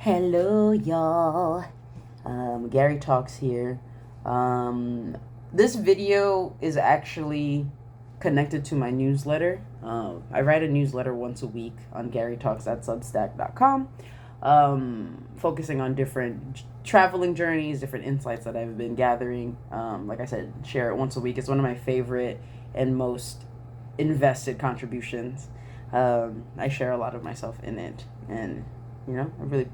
Hello, y'all. GariTalks here. This video is actually connected to my newsletter. I write a newsletter once a week on GariTalks@substack.com, focusing on different traveling journeys, different insights that I've been gathering. Like I said, share it once a week. It's one of my favorite and most invested contributions. I share a lot of myself in it, and I really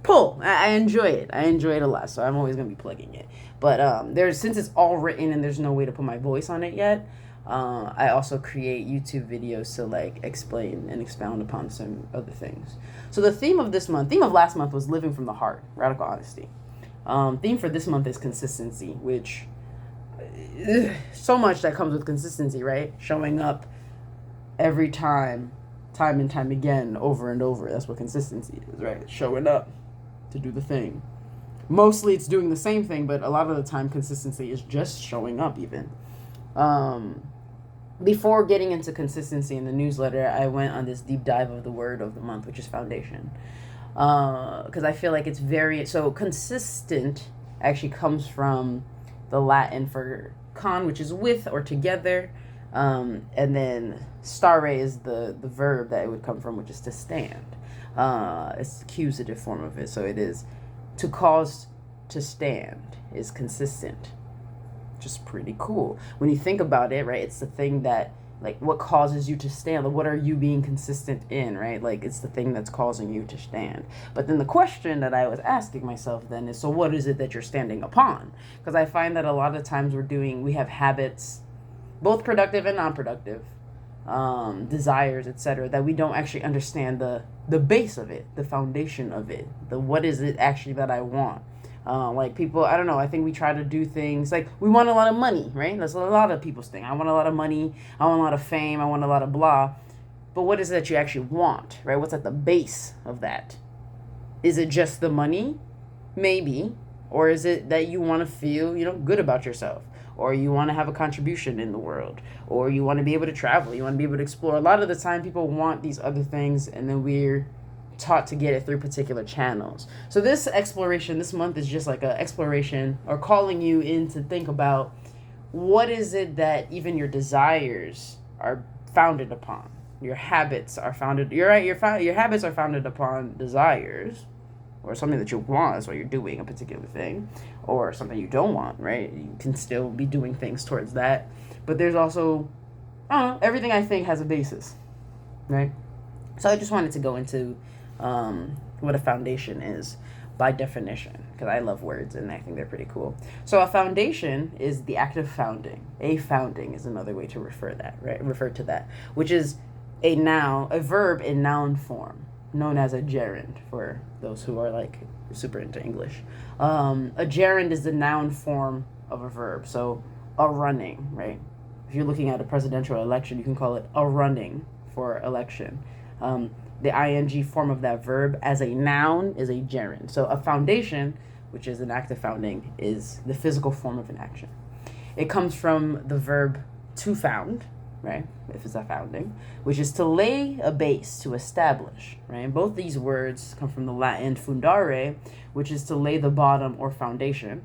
I enjoy it. I enjoy it a lot, so I'm always gonna be plugging it. But since it's all written and there's no way to put my voice on it yet, I also create YouTube videos to like explain and expound upon some other things. So the theme of last month was living from the heart, radical honesty. Theme for this month is consistency, which so much that comes with consistency, right? Showing up every time and time again, over and over. That's what consistency is, right? Showing up to do the thing. Mostly it's doing the same thing, but a lot of the time consistency is just showing up even. Before getting into consistency in the newsletter, I went on this deep dive of the word of the month, which is foundation. Because I feel like it's so consistent actually comes from the Latin for con, which is with or together. And then stare is the verb that it would come from, which is to stand. It's the accusative form of it. So it is to cause to stand is consistent. Just pretty cool. When you think about it, right, it's the thing that, like, what causes you to stand? Like, what are you being consistent in, right? Like, it's the thing that's causing you to stand. But then the question that I was asking myself then is, so what is it that you're standing upon? Because I find that a lot of times we have habits, both productive and non-productive, desires, etc., that we don't actually understand the base of it, the foundation of it, what is it actually that I want. Like people, I don't know, I think we try to do things like we want a lot of money, right? That's a lot of people's thing. I want a lot of money, I want a lot of fame, I want a lot of blah. But what is it that you actually want, right? What's at the base of that? Is it just the money? Maybe. Or is it that you want to feel, good about yourself? Or you want to have a contribution in the world? Or you want to be able to travel? You want to be able to explore? A lot of the time people want these other things, and then we're taught to get it through particular channels. So this exploration this month is just like an exploration, or calling you in to think about what is it that even your desires are founded upon. Your habits are founded. You're right. Your habits are founded upon desires, or something that you want. That's why you're doing a particular thing, or something you don't want. Right? You can still be doing things towards that, but there's also, everything I think has a basis, right? So I just wanted to go into what a foundation is by definition, because I love words and I think they're pretty cool. So a foundation is the act of founding. A founding is another way to refer to that, which is a verb in noun form, known as a gerund for those who are like super into English. A gerund is the noun form of a verb. So a running, right? If you're looking at a presidential election, you can call it a running for election. The ing form of that verb as a noun is a gerund. So a foundation, which is an act of founding, is the physical form of an action. It comes from the verb to found, right? If it's a founding, which is to lay a base, to establish, right? And both these words come from the Latin fundare, which is to lay the bottom or foundation,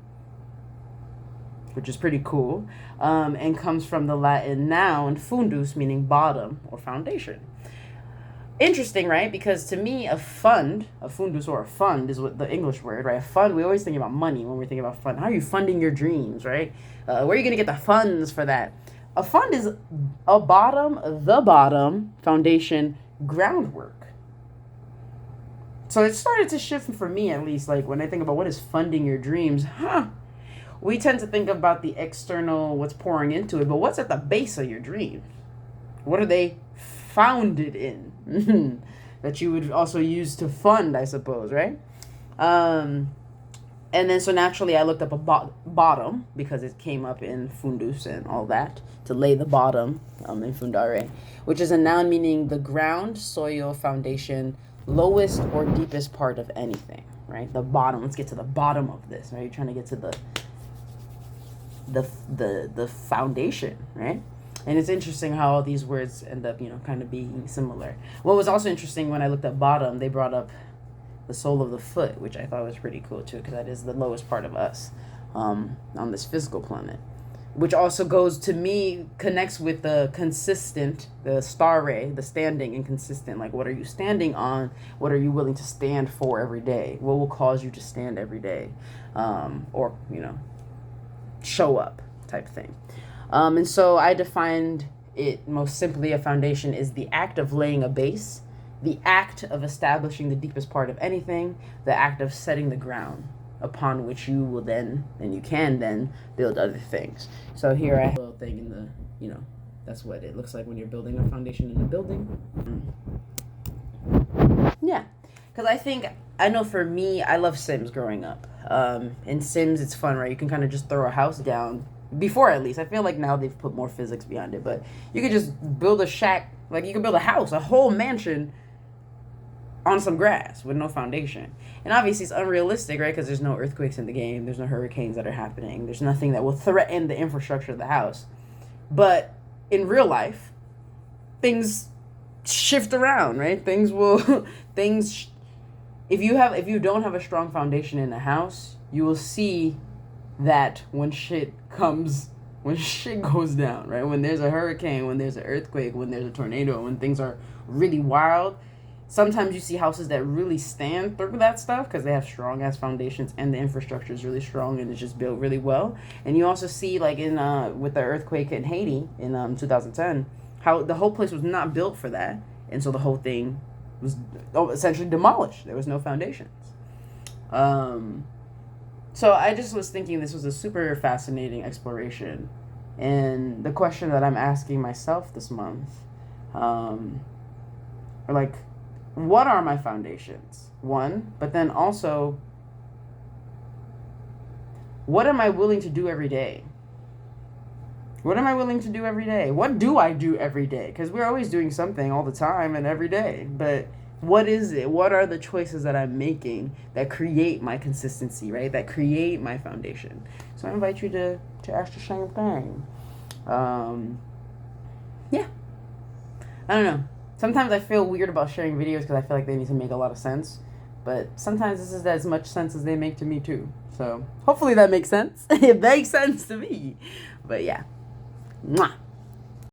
which is pretty cool, and comes from the Latin noun fundus, meaning bottom or foundation. Interesting, right? Because to me, a fundus or a fund is what the English word, right? A fund, we always think about money when we think about fund. How are you funding your dreams, right? Where are you going to get the funds for that? A fund is the bottom, foundation, groundwork. So it started to shift for me, at least, like when I think about what is funding your dreams, we tend to think about the external, what's pouring into it, but what's at the base of your dreams? What are they founded in? That you would also use to fund, I suppose, right? And then so naturally I looked up a bottom, because it came up in fundus and all that, to lay the bottom, in fundare, which is a noun meaning the ground, soil, foundation, lowest or deepest part of anything, right? The bottom. Let's get to the bottom of this, right? You're trying to get to the foundation, right? And it's interesting how all these words end up, kind of being similar. What was also interesting when I looked at bottom, they brought up the sole of the foot, which I thought was pretty cool too, because that is the lowest part of us on this physical planet. Which also goes to me, connects with the consistent, the star ray, the standing and consistent. Like, what are you standing on? What are you willing to stand for every day? What will cause you to stand every day? Or, show up type thing. And so I defined it most simply: a foundation is the act of laying a base, the act of establishing the deepest part of anything, the act of setting the ground upon which you will then, and you can then, build other things. So here I have a little thing in the, that's what it looks like when you're building a foundation in a building. Yeah, because I know for me, I love Sims growing up. In Sims, it's fun, right? You can kind of just throw a house down. Before, at least. I feel like now they've put more physics behind it, but you could just build a shack, like you could build a house, a whole mansion on some grass with no foundation. And obviously it's unrealistic, right? Because there's no earthquakes in the game. There's no hurricanes that are happening. There's nothing that will threaten the infrastructure of the house. But in real life, things shift around, right? If you don't have a strong foundation in a house, you will see that when shit goes down, right? When there's a hurricane, when there's an earthquake, when there's a tornado, when things are really wild, sometimes you see houses that really stand through that stuff because they have strong ass foundations and the infrastructure is really strong and it's just built really well. And you also see, like in with the earthquake in Haiti in 2010, how the whole place was not built for that, and so the whole thing was essentially demolished. There was no foundations. So I just was thinking this was a super fascinating exploration, and the question that I'm asking myself this month, are like, what are my foundations? One, but then also, what am I willing to do every day? What am I willing to do every day? What do I do every day? Because we're always doing something all the time and every day. But what is it? What are the choices that I'm making that create my consistency, right? That create my foundation. So I invite you to ask the same thing. Yeah. I don't know. Sometimes I feel weird about sharing videos because I feel like they need to make a lot of sense. But sometimes this is as much sense as they make to me too. So hopefully that makes sense. It makes sense to me. But yeah. Mwah.